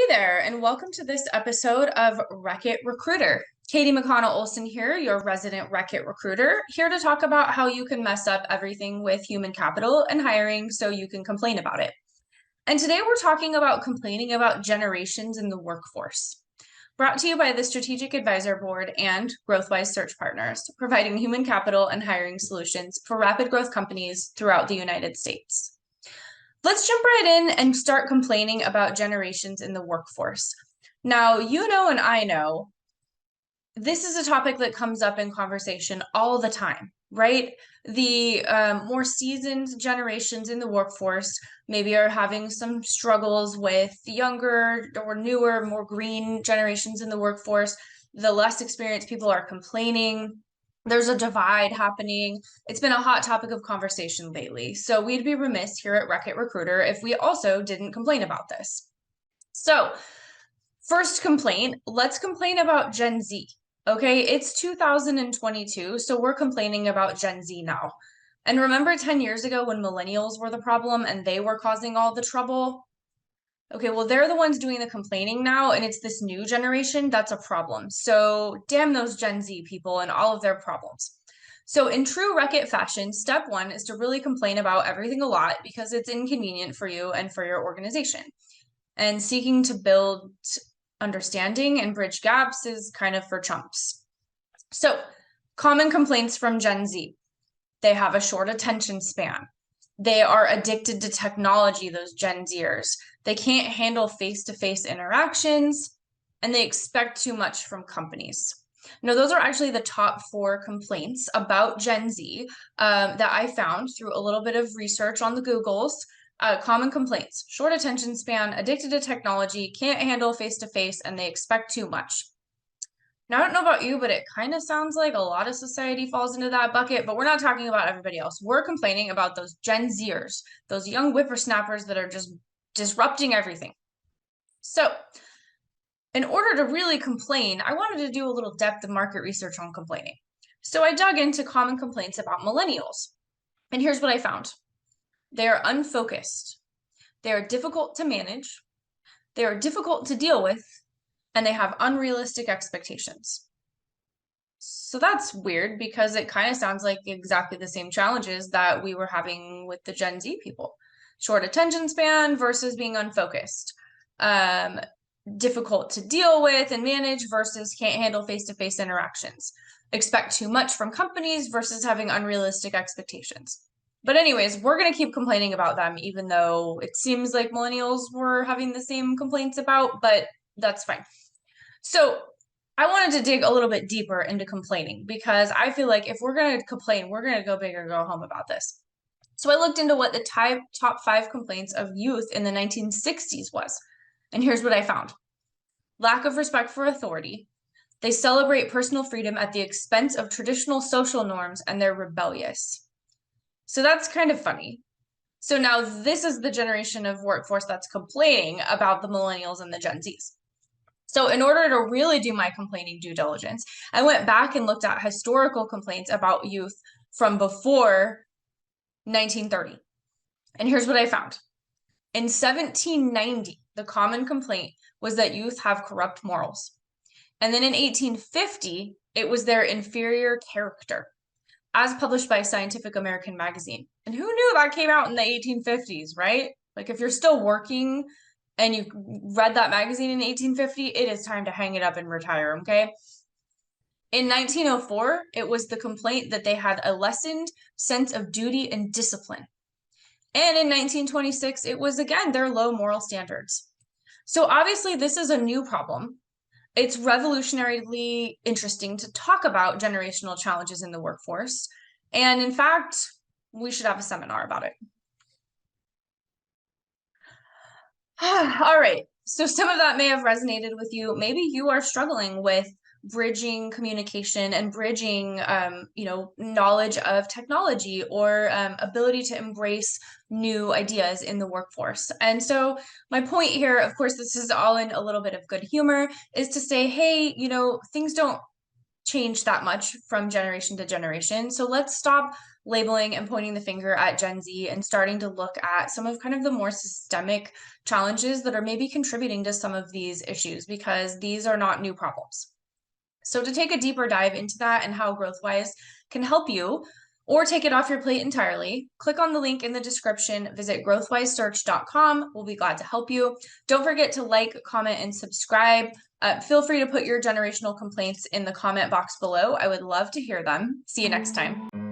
there, and welcome to this episode of Wreck-It Recruiter. Katie McConnell Olson here, your resident Wreck-It Recruiter, here to talk about how you can mess up everything with human capital and hiring so you can complain about it. And today we're talking about complaining about generations in the workforce. Brought to you by the Strategic Advisor Board and GrowthWise Search Partners, providing human capital and hiring solutions for rapid growth companies throughout the United States. Let's jump right in and start complaining about generations in the workforce. Now, you know, and I know, this is a topic that comes up in conversation all the time, right? The more seasoned generations in the workforce maybe are having some struggles with the younger or newer, more green generations in the workforce. The less experienced people are complaining. There's a divide happening. It's been a hot topic of conversation lately. So we'd be remiss here at Wreck-It Recruiter if we also didn't complain about this. So first complaint, let's complain about Gen Z. Okay, it's 2022, so we're complaining about Gen Z now. And remember 10 years ago when millennials were the problem and they were causing all the trouble? Okay, well, they're the ones doing the complaining now, and it's this new generation that's a problem. So damn those Gen Z people and all of their problems. So in true Wreck-It fashion, step one is to really complain about everything a lot because it's inconvenient for you and for your organization. And seeking to build understanding and bridge gaps is kind of for chumps. So common complaints from Gen Z. They have a short attention span. They are addicted to technology, those Gen Zers. They can't handle face-to-face interactions, and they expect too much from companies. Now, those are actually the top 4 complaints about Gen Z that I found through a little bit of research on the Googles. Common complaints: short attention span, addicted to technology, can't handle face-to-face, and they expect too much. Now, I don't know about you, but it kind of sounds like a lot of society falls into that bucket, but we're not talking about everybody else. We're complaining about those Gen Zers, those young whippersnappers that are just disrupting everything. So in order to really complain, I wanted to do a little depth of market research on complaining. So I dug into common complaints about millennials. And here's what I found. They are unfocused. They are difficult to manage. They are difficult to deal with. And they have unrealistic expectations. So that's weird because it kind of sounds like exactly the same challenges that we were having with the Gen Z people. Short attention span versus being unfocused. Difficult to deal with and manage versus can't handle face-to-face interactions. Expect too much from companies versus having unrealistic expectations. But anyways, we're going to keep complaining about them, even though it seems like millennials were having the same complaints about, but that's fine. So I wanted to dig a little bit deeper into complaining because I feel like if we're going to complain, we're going to go big or go home about this. So I looked into what the top 5 complaints of youth in the 1960s was. And here's what I found. Lack of respect for authority. They celebrate personal freedom at the expense of traditional social norms, and they're rebellious. So that's kind of funny. So now this is the generation of workforce that's complaining about the millennials and the Gen Zs. So in order to really do my complaining due diligence, I went back and looked at historical complaints about youth from before 1930. And here's what I found. In 1790, the common complaint was that youth have corrupt morals. And then in 1850, it was their inferior character, as published by Scientific American magazine. And who knew that came out in the 1850s, right? Like if you're still working and you read that magazine in 1850, it is time to hang it up and retire, okay? In 1904, it was the complaint that they had a lessened sense of duty and discipline. And in 1926, it was, again, their low moral standards. So obviously, this is a new problem. It's revolutionarily interesting to talk about generational challenges in the workforce. And in fact, we should have a seminar about it. All right, so some of that may have resonated with you. Maybe you are struggling with bridging communication and bridging, knowledge of technology or ability to embrace new ideas in the workforce. And so my point here, of course, this is all in a little bit of good humor, is to say, hey, things don't change that much from generation to generation. So let's stop labeling and pointing the finger at Gen Z and starting to look at some of kind of the more systemic challenges that are maybe contributing to some of these issues, because these are not new problems. So to take a deeper dive into that and how GrowthWise can help you or take it off your plate entirely, click on the link in the description, visit growthwisesearch.com. We'll be glad to help you. Don't forget to like, comment, and subscribe. Feel free to put your generational complaints in the comment box below. I would love to hear them. See you next time.